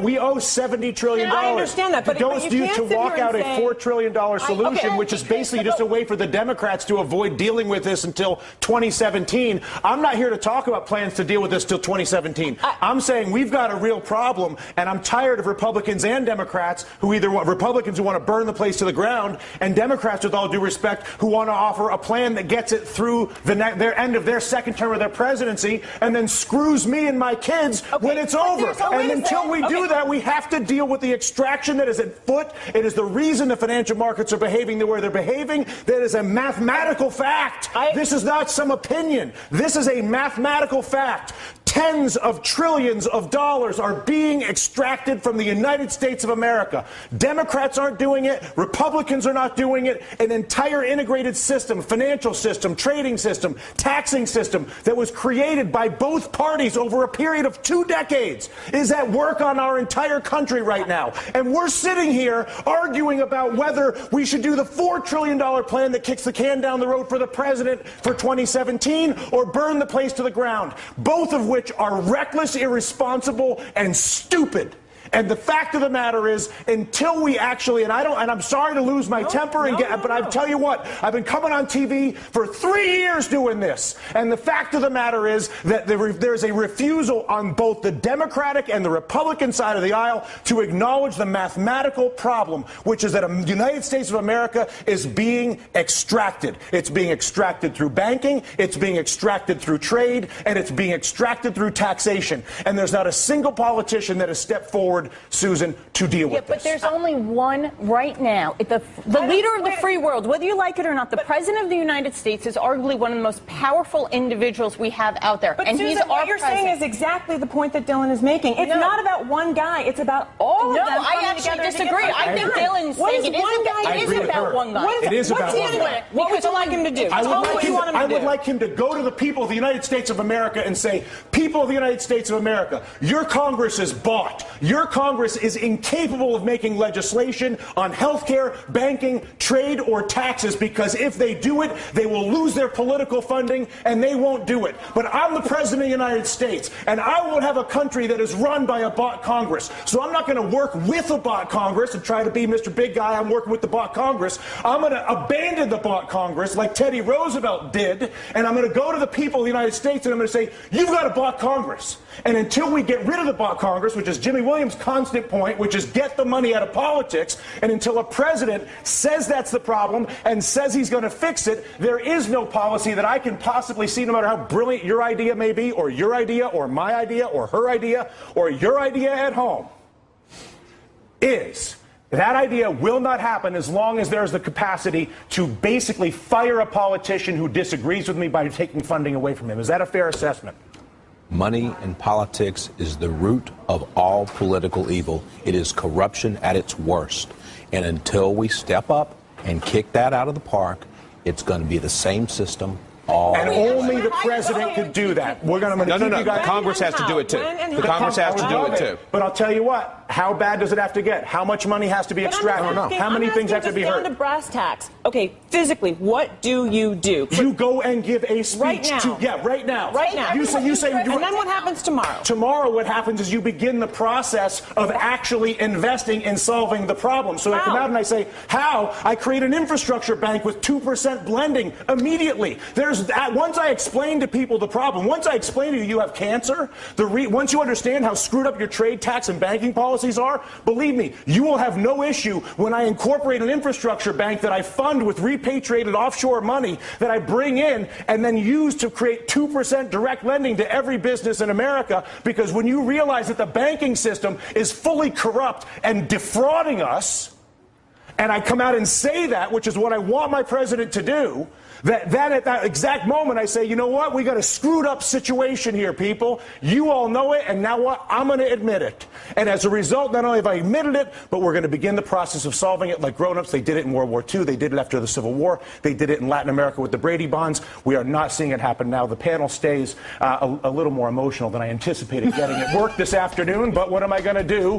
We owe $70 trillion. I understand that, but to walk out a $4 trillion solution, which is basically just a way for the Democrats to avoid dealing with this until 2017. I'm not here to talk about plans to deal with this till 2017. I'm saying we've got a real problem, and I'm tired of Republicans and Democrats who either want Republicans who want to burn the place to the ground, and Democrats, with all due respect, who want to offer a plan that gets it through their end of their second term of their presidency, and then screws me and my kids when it's over. And until we do that, we have to deal with the extraction that is at foot. It is the reason the financial markets are behaving the way they're behaving. That is a mathematical fact. This is not some opinion. This is a mathematical fact. Tens of trillions of dollars are being extracted from the United States of America. Democrats aren't doing it. Republicans are not doing it. An entire integrated system, financial system, trading system, taxing system that was created by both parties over a period of 2 decades is at work on our entire country right now. And we're sitting here arguing about whether we should do the $4 trillion plan that kicks the can down the road for the president for 2017 or burn the place to the ground, both of which are reckless, irresponsible, and stupid. And the fact of the matter is, until we actually, and I'm sorry to lose my temper, but I tell you what, I've been coming on TV for 3 years doing this. And the fact of the matter is that there's a refusal on both the Democratic and the Republican side of the aisle to acknowledge the mathematical problem, which is that the United States of America is being extracted. It's being extracted through banking, it's being extracted through trade, and it's being extracted through taxation. And there's not a single politician that has stepped forward, Susan, to deal with this. But there's only one right now. The leader of the free world, whether you like it or not, the president of the United States is arguably one of the most powerful individuals we have out there. But and Susan, he's what you're saying is exactly the point that Dylan is making. It's not about one guy. It's about all of them. No, I actually disagree. I think Dylan's saying it is about one guy. It is about one guy. What would you like him to do? I would like him to go to the people of the United States of America and say, people of the United States of America, your Congress is bought. Your Congress is incapable of making legislation on health care, banking, trade, or taxes, because if they do it, they will lose their political funding, and they won't do it. But I'm the President of the United States, and I won't have a country that is run by a bought Congress. So I'm not going to work with a bought Congress and try to be Mr. Big Guy. I'm working with the bought Congress. I'm going to abandon the bought Congress like Teddy Roosevelt did, and I'm going to go to the people of the United States, and I'm going to say, you've got a bought Congress. And until we get rid of the bought Congress, which is Jimmy Williams' constant point, which is get the money out of politics, and until a president says that's the problem and says he's going to fix it, there is no policy that I can possibly see, no matter how brilliant your idea may be, or your idea, or my idea, or her idea, or your idea at home, is that idea will not happen as long as there's the capacity to basically fire a politician who disagrees with me by taking funding away from him. Is that a fair assessment? Money in politics is the root of all political evil. It is corruption at its worst. And until we step up and kick that out of the park, it's going to be the same system all and only the president could do that. We're going to No. Congress has to do it too. The Congress has to do it too. But I'll tell you what. How bad does it have to get? How much money has to be extracted? How many things have to be heard? Down to brass tacks. Okay, physically, what do? You go and give a speech right now. Right now. Right now. You say. And then what happens tomorrow? Tomorrow, what happens is you begin the process of actually investing in solving the problem. So I come out and I say, how? I create an infrastructure bank with 2% blending immediately. Once I explain to people the problem, once I explain to you have cancer, once you understand how screwed up your trade, tax, and banking policies are, believe me, you will have no issue when I incorporate an infrastructure bank that I fund with repatriated offshore money that I bring in and then use to create 2% direct lending to every business in America. Because when you realize that the banking system is fully corrupt and defrauding us, and I come out and say that, which is what I want my president to do, that at that exact moment I say, you know what, we got a screwed up situation here, people. You all know it, and now what? I'm going to admit it. And as a result, not only have I admitted it, but we're going to begin the process of solving it like grown-ups. They did it in World War II. They did it after the Civil War. They did it in Latin America with the Brady bonds. We are not seeing it happen now. The panel stays a little more emotional than I anticipated getting at work this afternoon, but what am I going to do?